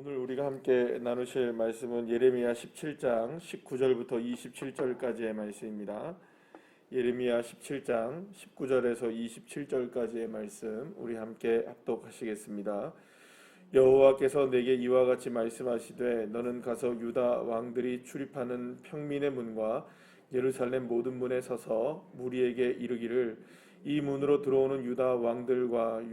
오늘 우리가 함께 나누실 말씀은 예레미야 17장 19절부터 27절까지의 말씀입니다. 예레미야 17장 19절에서 27절까지의 말씀 우리 함께 합독하시겠습니다. 여호와께서 내게 이와 같이 말씀하시되 너는 가서 유다 왕들이 출입하는 평민의 문과 예루살렘 모든 문에 서서 무리에게 이르기를 이 문으로 들어오는 유다 왕들과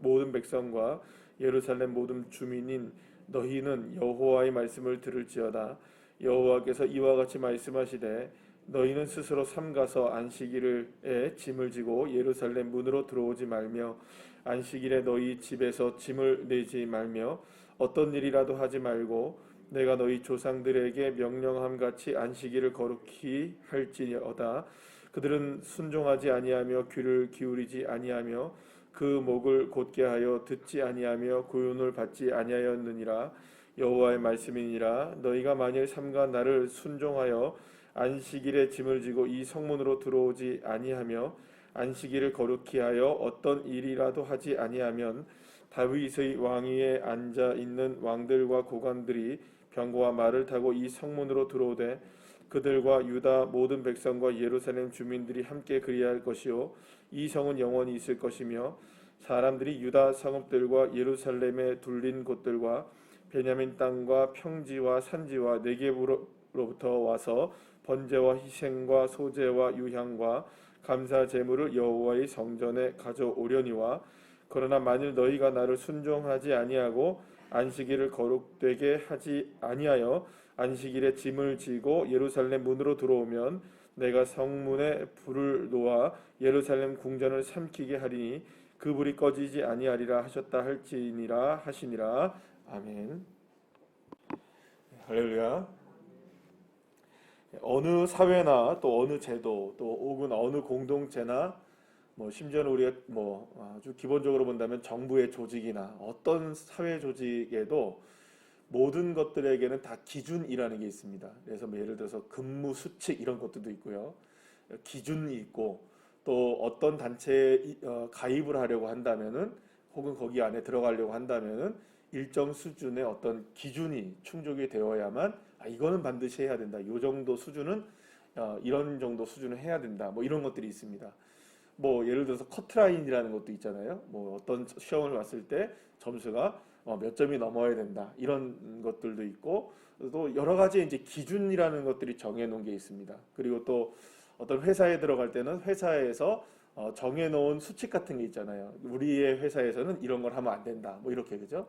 모든 백성과 예루살렘 모든 주민인 너희는 여호와의 말씀을 들을지어다. 여호와께서 이와 같이 말씀하시되 너희는 스스로 삼가서 안식일에 짐을 지고 예루살렘 문으로 들어오지 말며 안식일에 너희 집에서 짐을 내지 말며 어떤 일이라도 하지 말고 내가 너희 조상들에게 명령함 같이 안식일을 거룩히 할지어다. 그들은 순종하지 아니하며 귀를 기울이지 아니하며 그 목을 곧게 하여 듣지 아니하며 구원을 받지 아니하였느니라. 여호와의 말씀이니라. 너희가 만일 삼가 나를 순종하여 안식일에 짐을 지고 이 성문으로 들어오지 아니하며 안식일을 거룩히 하여 어떤 일이라도 하지 아니하면 다윗의 왕위에 앉아 있는 왕들과 고관들이 병거와 말을 타고 이 성문으로 들어오되 그들과 유다 모든 백성과 예루살렘 주민들이 함께 그리할 것이요 이 성은 영원히 있을 것이며 사람들이 유다 성읍들과 예루살렘에 둘린 곳들과 베냐민 땅과 평지와 산지와 네겝으로부터 와서 번제와 희생과 소제와 유향과 감사 제물을 여호와의 성전에 가져오려니와 그러나 만일 너희가 나를 순종하지 아니하고 안식일을 거룩되게 하지 아니하여 안식일에 짐을 지고 예루살렘 문으로 들어오면 내가 성문에 불을 놓아 예루살렘 궁전을 삼키게 하리니 그 불이 꺼지지 아니하리라 하셨다 할지니라 하시니라. 아멘. 할렐루야. 어느 사회나 또 어느 제도 또 혹은 어느 공동체나 심지어는 우리가 아주 기본적으로 본다면 정부의 조직이나 어떤 사회 조직에도 모든 것들에게는 다 기준이라는 게 있습니다. 그래서 예를 들어서 근무 수칙 이런 것들도 있고요. 기준이 있고 또 어떤 단체에 가입을 하려고 한다면은 혹은 거기 안에 들어가려고 한다면은 일정 수준의 어떤 기준이 충족이 되어야만 이거는 반드시 해야 된다. 이 정도 수준은 이런 정도 수준을 해야 된다. 이런 것들이 있습니다. 예를 들어서 커트라인이라는 것도 있잖아요. 어떤 시험을 봤을 때 점수가 몇 점이 넘어야 된다. 이런 것들도 있고 또 여러 가지 이제 기준이라는 것들이 정해놓은 게 있습니다. 그리고 또 어떤 회사에 들어갈 때는 회사에서 정해놓은 수칙 같은 게 있잖아요. 우리의 회사에서는 이런 걸 하면 안 된다. 이렇게 그죠?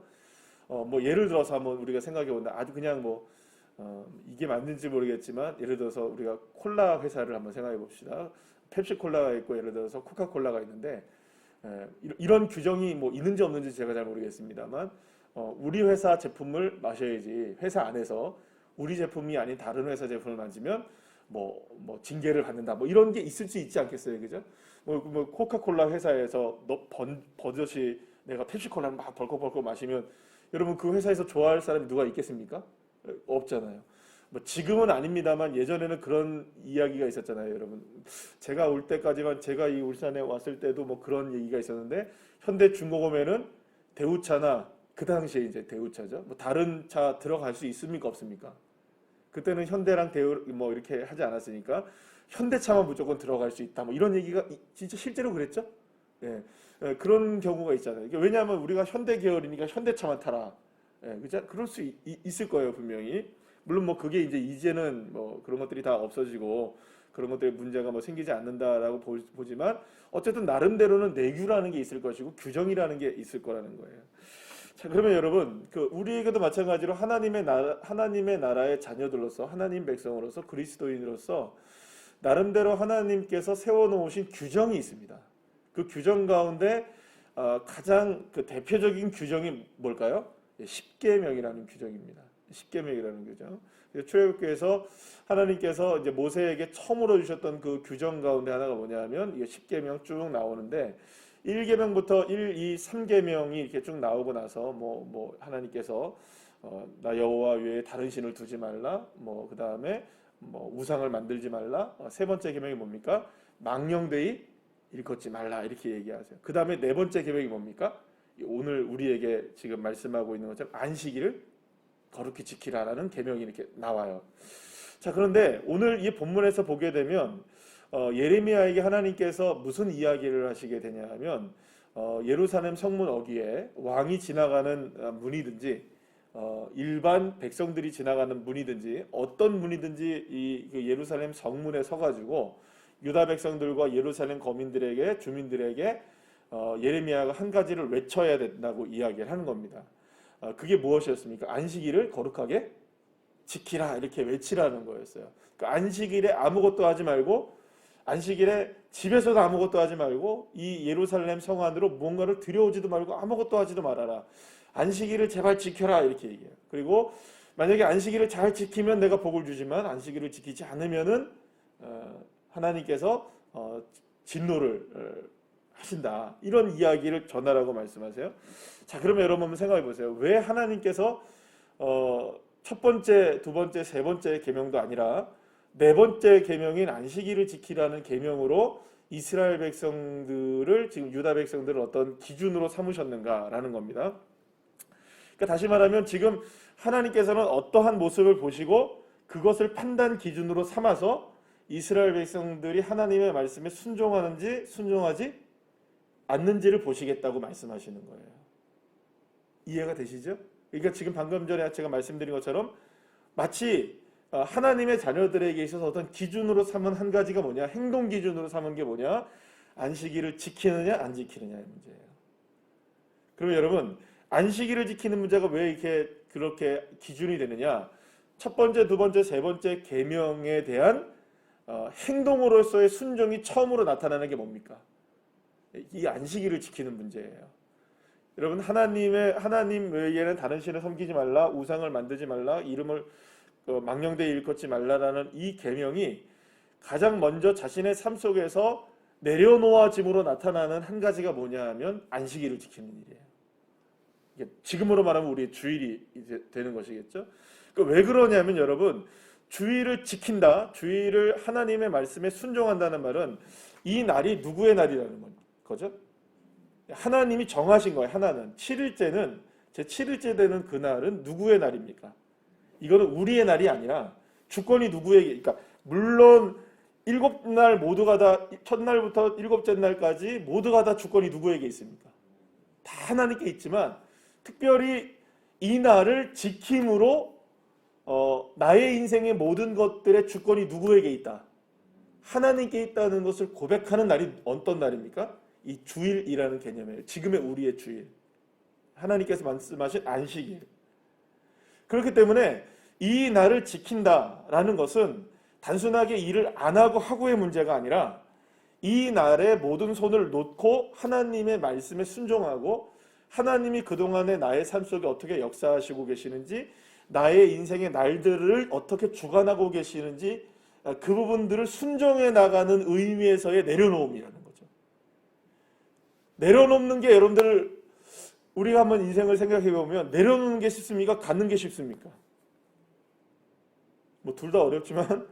예를 들어서 한번 우리가 생각해 본다. 아주 그냥 이게 맞는지 모르겠지만 예를 들어서 우리가 콜라 회사를 한번 생각해 봅시다. 펩시콜라가 있고 예를 들어서 코카콜라가 있는데 이런 규정이 있는지 없는지 제가 잘 모르겠습니다만 우리 회사 제품을 마셔야지 회사 안에서 우리 제품이 아닌 다른 회사 제품을 마시면 징계를 받는다 이런 게 있을 수 있지 않겠어요, 그죠? 코카콜라 회사에서 버젓이 내가 펩시콜라를 막 벌컥벌컥 마시면 여러분 그 회사에서 좋아할 사람이 누가 있겠습니까? 없잖아요. 지금은 아닙니다만 예전에는 그런 이야기가 있었잖아요, 여러분. 제가 올 때까지만 제가 이 울산에 왔을 때도 그런 얘기가 있었는데 현대중공업에는 대우차나 그 당시에 이제 대우차죠. 다른 차 들어갈 수 있습니까, 없습니까? 그때는 현대랑 대우 이렇게 하지 않았으니까 현대차만 무조건 들어갈 수 있다. 이런 얘기가 진짜 실제로 그랬죠? 예. 그런 경우가 있잖아요. 왜냐하면 우리가 현대 계열이니까 현대차만 타라. 예, 그죠? 그럴 수 있을 거예요, 분명히. 물론 그게 이제는 그런 것들이 다 없어지고 그런 것들에 문제가 생기지 않는다라고 보지만 어쨌든 나름대로는 내규라는 게 있을 것이고 규정이라는 게 있을 거라는 거예요. 자, 그러면 여러분, 우리에게도 마찬가지로 하나님의 나라의 자녀들로서 하나님 백성으로서 그리스도인으로서 나름대로 하나님께서 세워놓으신 규정이 있습니다. 그 규정 가운데 가장 대표적인 규정이 뭘까요? 십계명이라는 규정입니다. 십계명이라는 규정. 출애굽기에서 하나님께서 이제 모세에게 처음으로 주셨던 그 규정 가운데 하나가 뭐냐면 이게 십계명 쭉 나오는데 1계명부터 1, 2, 3계명이 이렇게 쭉 나오고 나서 하나님께서 나 여호와 외에 다른 신을 두지 말라. 그다음에 우상을 만들지 말라. 세 번째 계명이 뭡니까? 망령되이 일컫지 말라 이렇게 얘기하세요. 그 다음에 네 번째 계명이 뭡니까? 오늘 우리에게 지금 말씀하고 있는 것처럼 안식일을 거룩히 지키라라는 계명이 이렇게 나와요. 자, 그런데 오늘 이 본문에서 보게 되면 예레미야에게 하나님께서 무슨 이야기를 하시게 되냐 하면 예루살렘 성문 어귀에 왕이 지나가는 문이든지 일반 백성들이 지나가는 문이든지 어떤 문이든지 그 예루살렘 성문에 서가지고 유다 백성들과 예루살렘 거민들에게 주민들에게 예레미야가 한 가지를 외쳐야 된다고 이야기를 하는 겁니다. 그게 무엇이었습니까? 안식일을 거룩하게 지키라 이렇게 외치라는 거였어요. 그러니까 안식일에 아무것도 하지 말고 안식일에 집에서도 아무것도 하지 말고 이 예루살렘 성 안으로 뭔가를 들여오지도 말고 아무것도 하지도 말아라. 안식일을 제발 지켜라 이렇게 얘기해요. 그리고 만약에 안식일을 잘 지키면 내가 복을 주지만 안식일을 지키지 않으면은 하나님께서 진노를 하신다. 이런 이야기를 전하라고 말씀하세요. 자, 그러면 여러분 한번 생각해 보세요. 왜 하나님께서 첫 번째, 두 번째, 세 번째 계명도 아니라 네 번째 계명인 안식일을 지키라는 계명으로 이스라엘 백성들을 지금 유다 백성들을 어떤 기준으로 삼으셨는가라는 겁니다. 그러니까 다시 말하면 지금 하나님께서는 어떠한 모습을 보시고 그것을 판단 기준으로 삼아서 이스라엘 백성들이 하나님의 말씀에 순종하는지 순종하지 않는지를 보시겠다고 말씀하시는 거예요. 이해가 되시죠? 그러니까 지금 방금 전에 제가 말씀드린 것처럼 마치 하나님의 자녀들에게 있어서 어떤 기준으로 삼은 한 가지가 뭐냐? 행동 기준으로 삼은 게 뭐냐? 안식일을 지키느냐 안 지키느냐의 문제예요. 그러면 여러분 안식일을 지키는 문제가 왜 이렇게 그렇게 기준이 되느냐? 첫 번째, 두 번째, 세 번째 계명에 대한 행동으로서의 순종이 처음으로 나타나는 게 뭡니까? 이 안식일을 지키는 문제예요. 여러분 하나님 외에는 다른 신을 섬기지 말라, 우상을 만들지 말라, 이름을 망령되이 일컫지 말라라는 이 계명이 가장 먼저 자신의 삶 속에서 내려놓아짐으로 나타나는 한 가지가 뭐냐 하면 안식일을 지키는 일이에요. 이게 지금으로 말하면 우리의 주일이 이제 되는 것이겠죠. 왜 그러냐면 여러분 주일을 지킨다, 주일을 하나님의 말씀에 순종한다는 말은 이 날이 누구의 날이라는 거죠? 하나님이 정하신 거예요. 하나는 7일째는 제 7일째 되는 그날은 누구의 날입니까? 이거는 우리의 날이 아니라 주권이 누구에게, 그러니까 물론 7날 모두가 다 첫날부터 7째 날까지 모두가 다 주권이 누구에게 있습니까? 다 하나님께 있지만 특별히 이 날을 지킴으로 나의 인생의 모든 것들의 주권이 누구에게 있다? 하나님께 있다는 것을 고백하는 날이 어떤 날입니까? 이 주일이라는 개념이에요. 지금의 우리의 주일. 하나님께서 말씀하신 안식일. 그렇기 때문에 이 날을 지킨다라는 것은 단순하게 일을 안 하고 하고의 문제가 아니라 이 날에 모든 손을 놓고 하나님의 말씀에 순종하고 하나님이 그동안의 나의 삶 속에 어떻게 역사하시고 계시는지 나의 인생의 날들을 어떻게 주관하고 계시는지 그 부분들을 순종해 나가는 의미에서의 내려놓음이라는 거죠. 내려놓는 게 여러분들 우리가 한번 인생을 생각해 보면 내려놓는 게 쉽습니까? 갖는 게 쉽습니까? 뭐 둘 다 어렵지만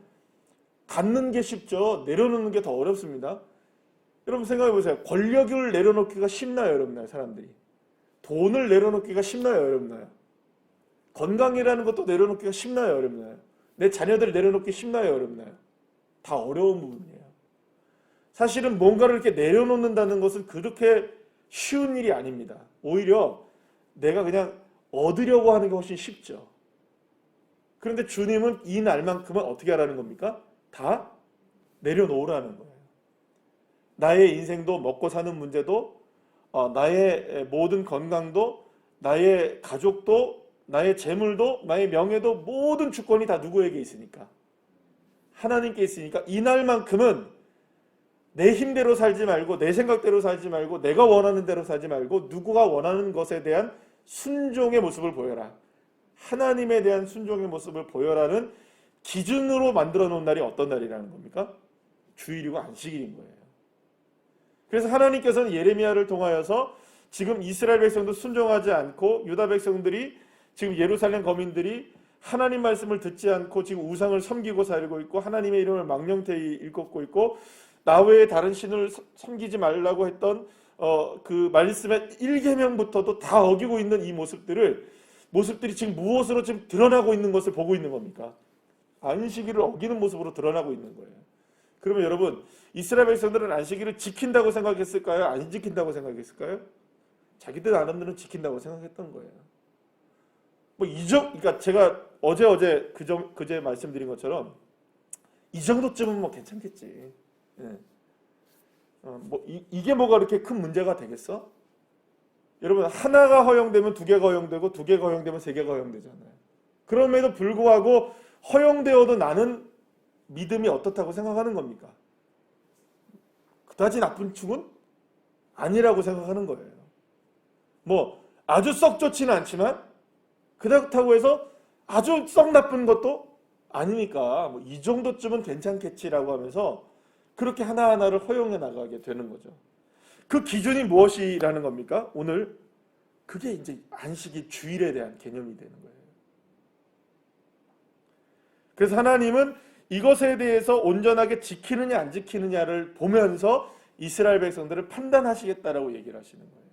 갖는 게 쉽죠. 내려놓는 게 더 어렵습니다. 여러분 생각해 보세요. 권력을 내려놓기가 쉽나요, 어렵나요, 사람들이? 돈을 내려놓기가 쉽나요, 어렵나요? 건강이라는 것도 내려놓기가 쉽나요, 어렵나요? 내 자녀들을 내려놓기 쉽나요, 어렵나요? 다 어려운 부분이에요. 사실은 뭔가를 이렇게 내려놓는다는 것은 그렇게 쉬운 일이 아닙니다. 오히려 내가 그냥 얻으려고 하는 게 훨씬 쉽죠. 그런데 주님은 이 날만큼은 어떻게 하라는 겁니까? 다 내려놓으라는 거예요. 나의 인생도 먹고 사는 문제도 나의 모든 건강도 나의 가족도 나의 재물도 나의 명예도 모든 주권이 다 누구에게 있으니까? 하나님께 있으니까 이 날만큼은 내 힘대로 살지 말고 내 생각대로 살지 말고 내가 원하는 대로 살지 말고 누구가 원하는 것에 대한 순종의 모습을 보여라. 하나님에 대한 순종의 모습을 보여라는 기준으로 만들어 놓은 날이 어떤 날이라는 겁니까? 주일이고 안식일인 거예요. 그래서 하나님께서는 예레미야를 통하여서 지금 이스라엘 백성도 순종하지 않고 유다 백성들이 지금 예루살렘 거민들이 하나님 말씀을 듣지 않고 지금 우상을 섬기고 살고 있고 하나님의 이름을 망령되이 일컫고 있고 나 외에 다른 신을 섬기지 말라고 했던 그 말씀의 1계명부터도 다 어기고 있는 이 모습들이 지금 무엇으로 지금 드러나고 있는 것을 보고 있는 겁니까? 안식일을 어기는 모습으로 드러나고 있는 거예요. 그러면 여러분, 이스라엘 백성들은 안식일을 지킨다고 생각했을까요? 안 지킨다고 생각했을까요? 자기들 나름대로 지킨다고 생각했던 거예요. 그러니까 제가 그제 말씀드린 것처럼 이 정도쯤은 뭐 괜찮겠지. 예. 이게 뭐가 그렇게 큰 문제가 되겠어? 여러분, 하나가 허용되면 두 개가 허용되고 두 개가 허용되면 세 개가 허용되잖아요. 그럼에도 불구하고 허용되어도 나는 믿음이 어떻다고 생각하는 겁니까? 그다지 나쁜 축은 아니라고 생각하는 거예요. 뭐 아주 썩 좋지는 않지만 그렇다고 해서 아주 썩 나쁜 것도 아니니까 뭐 이 정도쯤은 괜찮겠지라고 하면서 그렇게 하나하나를 허용해 나가게 되는 거죠. 그 기준이 무엇이라는 겁니까? 오늘 그게 이제 안식이 주일에 대한 개념이 되는 거예요. 그래서 하나님은 이것에 대해서 온전하게 지키느냐 안 지키느냐를 보면서 이스라엘 백성들을 판단하시겠다라고 얘기를 하시는 거예요.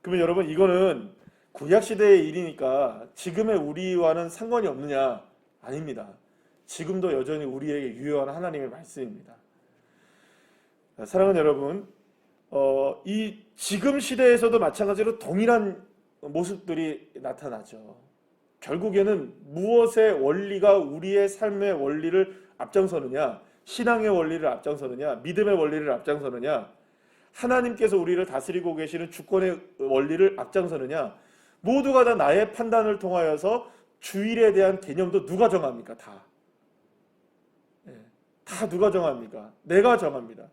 그러면 여러분, 이거는 구약시대의 일이니까 지금의 우리와는 상관이 없느냐? 아닙니다. 지금도 여전히 우리에게 유효한 하나님의 말씀입니다. 사랑하는 여러분, 이 지금 시대에서도 마찬가지로 동일한 모습들이 나타나죠. 결국에는 무엇의 원리가 우리의 삶의 원리를 앞장서느냐, 신앙의 원리를 앞장서느냐, 믿음의 원리를 앞장서느냐, 하나님께서 우리를 다스리고 계시는 주권의 원리를 앞장서느냐, 모두가 다 나의 판단을 통하여서 주일에 대한 개념도 누가 정합니까? 다 누가 정합니까? 내가 정합니다.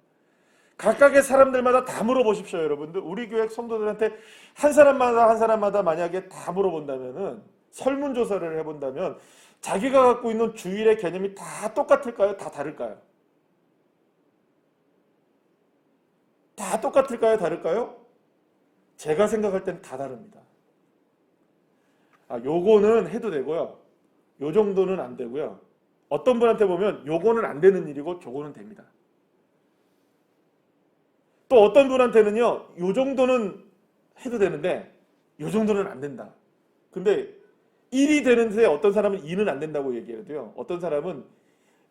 각각의 사람들마다 다 물어보십시오, 여러분들. 우리 교회 성도들한테 한 사람마다 만약에 다 물어본다면은, 설문조사를 해본다면 자기가 갖고 있는 주일의 개념이 다 똑같을까요? 다 다를까요? 다 똑같을까요? 다를까요? 제가 생각할 땐 다 다릅니다. 요거는 해도 되고요. 요 정도는 안 되고요. 어떤 분한테 보면 요거는 안 되는 일이고 저거는 됩니다. 또 어떤 분한테는요, 요 정도는 해도 되는데 요 정도는 안 된다. 근데 1이 되는데 어떤 사람은 2는 안 된다고 얘기해도요, 어떤 사람은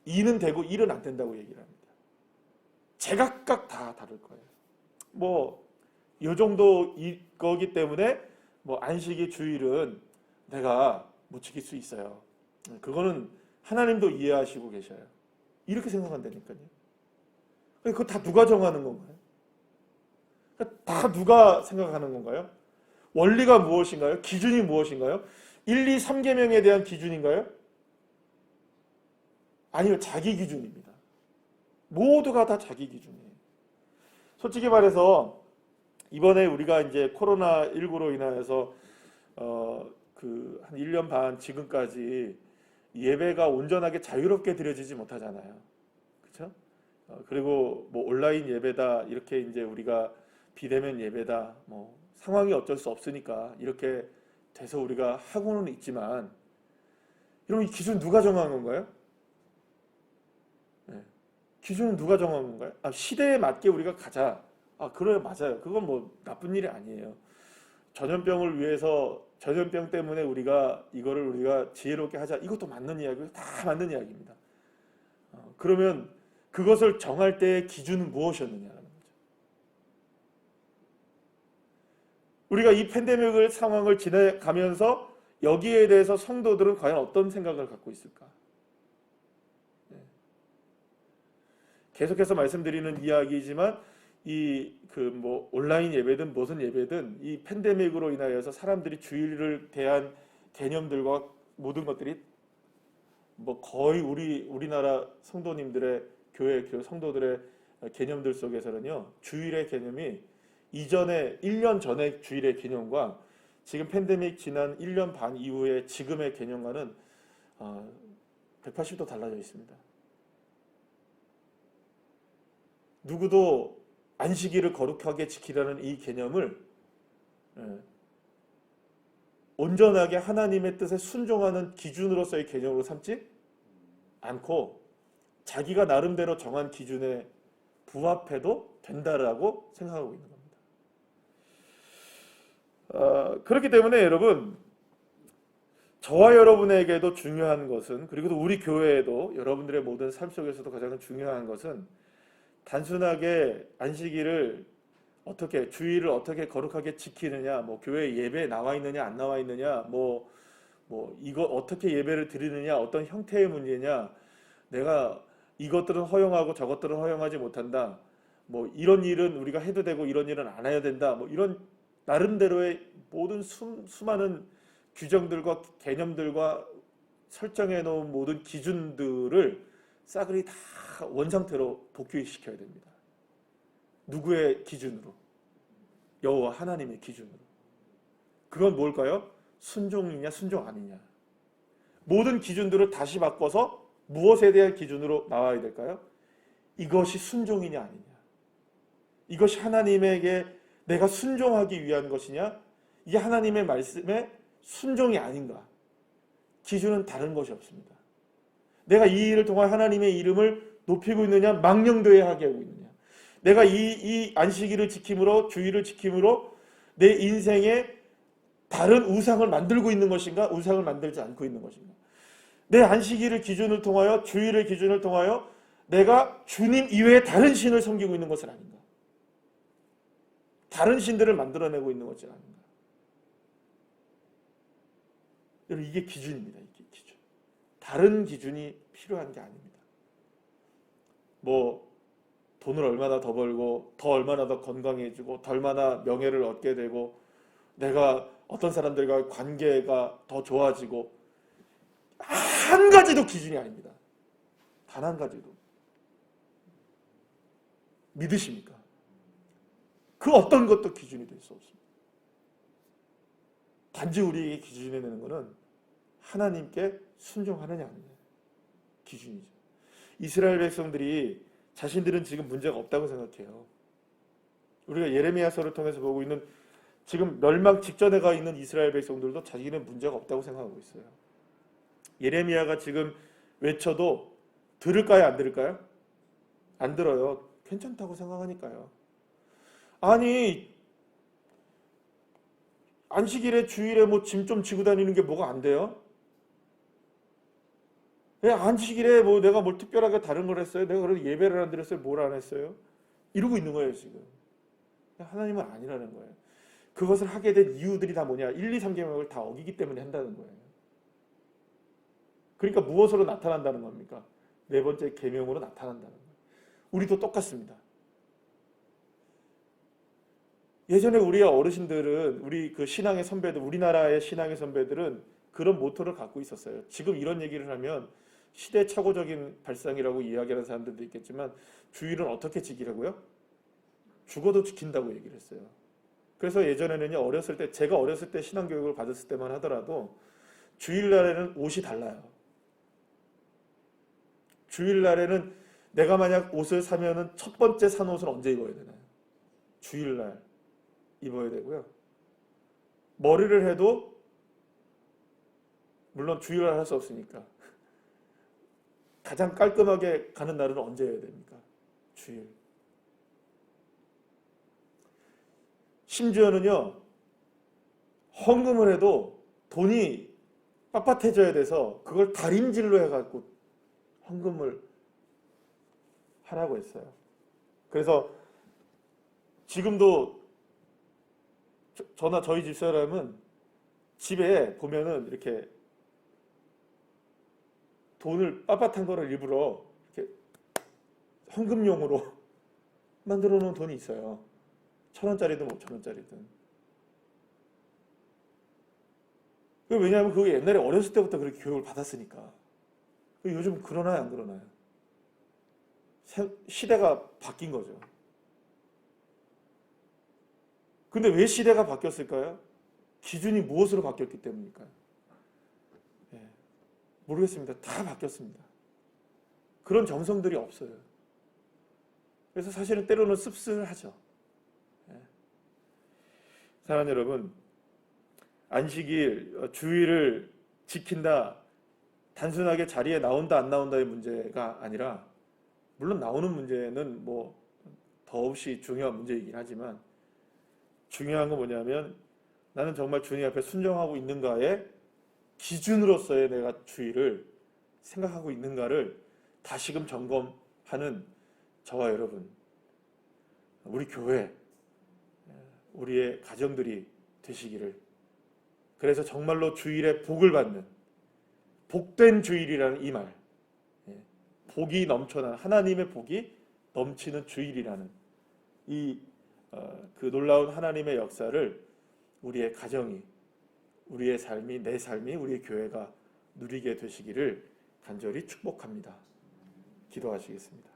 2는 되고 1은 안 된다고 얘기를 합니다. 제각각 다 다를 거예요. 뭐 요 정도 거기 때문에 뭐 안식이 주일은 내가 못 지킬 수 있어요. 그거는 하나님도 이해하시고 계셔요. 이렇게 생각한다니까요. 그거 다 누가 정하는 건가요? 다 누가 생각하는 건가요? 원리가 무엇인가요? 기준이 무엇인가요? 1, 2, 3계명에 대한 기준인가요? 아니요, 자기 기준입니다. 모두가 다 자기 기준이에요. 솔직히 말해서 이번에 우리가 이제 코로나19로 인하여서 한 1년 반 지금까지 예배가 온전하게 자유롭게 드려지지 못하잖아요. 그렇죠? 그리고 뭐 온라인 예배다, 이렇게 이제 우리가 비대면 예배다, 뭐 상황이 어쩔 수 없으니까 이렇게 돼서 우리가 하고는 있지만, 여러분, 이 기준 누가 정한 건가요? 네. 기준은 누가 정한 건가요? 시대에 맞게 우리가 가자. 그래요, 맞아요. 그건 뭐 나쁜 일이 아니에요. 전염병을 위해서, 전염병 때문에 이거를 우리가 지혜롭게 하자, 이것도 맞는 이야기고 다 맞는 이야기입니다. 그러면 그것을 정할 때의 기준은 무엇이었느냐라는 거죠. 우리가 이 팬데믹 상황을 지나가면서 여기에 대해서 성도들은 과연 어떤 생각을 갖고 있을까? 계속해서 말씀드리는 이야기이지만 뭐 온라인 예배든 무슨 예배든 이 팬데믹으로 인하여서 사람들이 주일을 대한 개념들과 모든 것들이 뭐 거의 우리나라 성도님들의 교회 성도들의 개념들 속에서는요, 주일의 개념이 이전에 1년 전의 주일의 개념과 지금 팬데믹 지난 1년 반 이후의 지금의 개념과는 180도 달라져 있습니다. 누구도 안식일을 거룩하게 지키라는 이 개념을 온전하게 하나님의 뜻에 순종하는 기준으로서의 개념으로 삼지 않고 자기가 나름대로 정한 기준에 부합해도 된다라고 생각하고 있는 겁니다. 그렇기 때문에 여러분, 저와 여러분에게도 중요한 것은, 그리고 또 우리 교회에도 여러분들의 모든 삶 속에서도 가장 중요한 것은 단순하게 안식일을 어떻게, 주일을 어떻게 거룩하게 지키느냐, 뭐 교회 예배에 나와 있느냐 안 나와 있느냐, 뭐 이거 어떻게 예배를 드리느냐, 어떤 형태의 문제냐, 내가 이것들은 허용하고 저것들은 허용하지 못한다, 뭐 이런 일은 우리가 해도 되고 이런 일은 안 해야 된다, 뭐 이런 나름대로의 모든 수많은 규정들과 개념들과 설정해 놓은 모든 기준들을 싸그리 다 원상태로 복귀시켜야 됩니다. 누구의 기준으로? 여호와 하나님의 기준으로. 그건 뭘까요? 순종이냐 순종 아니냐. 모든 기준들을 다시 바꿔서 무엇에 대한 기준으로 나와야 될까요? 이것이 순종이냐 아니냐. 이것이 하나님에게 내가 순종하기 위한 것이냐, 이게 하나님의 말씀에 순종이 아닌가. 기준은 다른 것이 없습니다. 내가 이 일을 통해 하나님의 이름을 높이고 있느냐, 망령되게 하게 하고 있느냐. 내가 이 안식일을 지킴으로, 주일을 지킴으로 내 인생에 다른 우상을 만들고 있는 것인가, 우상을 만들지 않고 있는 것인가. 내 안식일을 기준을 통하여, 주일을 기준을 통하여 내가 주님 이외에 다른 신을 섬기고 있는 것은 아닌가. 다른 신들을 만들어내고 있는 것이 아닌가. 여러분, 이게 기준입니다. 이게 기준. 다른 기준이 필요한 게 아닙니다. 뭐 돈을 얼마나 더 벌고, 더 얼마나 더 건강해지고, 더 얼마나 명예를 얻게 되고, 내가 어떤 사람들과 관계가 더 좋아지고, 한 가지도 기준이 아닙니다. 단 한 가지도. 믿으십니까? 그 어떤 것도 기준이 될 수 없습니다. 단지 우리에게 기준이 되는 것은 하나님께 순종하느냐 아니냐. 기준이죠. 이스라엘 백성들이 자신들은 지금 문제가 없다고 생각해요. 우리가 예레미야서를 통해서 보고 있는 지금 멸망 직전에 가 있는 이스라엘 백성들도 자기는 문제가 없다고 생각하고 있어요. 예레미야가 지금 외쳐도 들을까요? 안 들을까요? 안 들어요. 괜찮다고 생각하니까요. 아니, 안식일에 주일에 뭐 짐 좀 지고 다니는 게 뭐가 안 돼요? 왜 안식일에 뭐 내가 뭘 특별하게 다른 걸 했어요? 내가 그래도 예배를 안 드렸어요? 뭘 안 했어요? 이러고 있는 거예요, 지금. 하나님은 아니라는 거예요. 그것을 하게 된 이유들이 다 뭐냐? 1, 2, 3계명을 다 어기기 때문에 한다는 거예요. 그러니까 무엇으로 나타난다는 겁니까? 네 번째 계명으로 나타난다는 거예요. 우리도 똑같습니다. 예전에 우리 어르신들은, 우리 그 신앙의 선배들, 우리나라의 신앙의 선배들은 그런 모토를 갖고 있었어요. 지금 이런 얘기를 하면 시대착오적인 발상이라고 이야기하는 사람들도 있겠지만, 주일은 어떻게 지키라고요? 죽어도 지킨다고 얘기를 했어요. 그래서 예전에는요, 어렸을 때, 제가 어렸을 때 신앙교육을 받았을 때만 하더라도 주일날에는 옷이 달라요. 주일날에는 내가 만약 옷을 사면은 첫 번째 산 옷을 언제 입어야 되나요? 주일날 입어야 되고요. 머리를 해도 물론 주일날 할 수 없으니까 가장 깔끔하게 가는 날은 언제 해야 됩니까? 주일. 심지어는요, 헌금을 해도 돈이 빳빳해져야 돼서 그걸 다림질로 해갖고 헌금을 하라고 했어요. 그래서 지금도 저나 저희 집사람은 집에 보면은 이렇게 돈을 빳빳한 거를 일부러 이렇게 헌금용으로 만들어 놓은 돈이 있어요. 1,000원짜리든 5,000원짜리든. 왜냐하면 그게 옛날에 어렸을 때부터 그렇게 교육을 받았으니까. 요즘 그러나요, 안 그러나요? 시대가 바뀐 거죠. 근데 왜 시대가 바뀌었을까요? 기준이 무엇으로 바뀌었기 때문일까요? 모르겠습니다. 다 바뀌었습니다. 그런 정성들이 없어요. 그래서 사실은 때로는 씁쓸하죠. 사랑하는 여러분, 안식일, 주일을 지킨다, 단순하게 자리에 나온다 안 나온다의 문제가 아니라, 물론 나오는 문제는 뭐 더없이 중요한 문제이긴 하지만 중요한 건 뭐냐면 나는 정말 주님 앞에 순종하고 있는가의 기준으로서의 내가 주의를 생각하고 있는가를 다시금 점검하는 저와 여러분, 우리 교회, 우리의 가정들이 되시기를. 그래서 정말로 주일에 복을 받는 복된 주일이라는 이 말, 복이 넘쳐나는 하나님의 복이 넘치는 주일이라는 그 놀라운 하나님의 역사를 우리의 가정이, 우리의 삶이, 내 삶이, 우리의 교회가 누리게 되시기를 간절히 축복합니다. 기도하시겠습니다.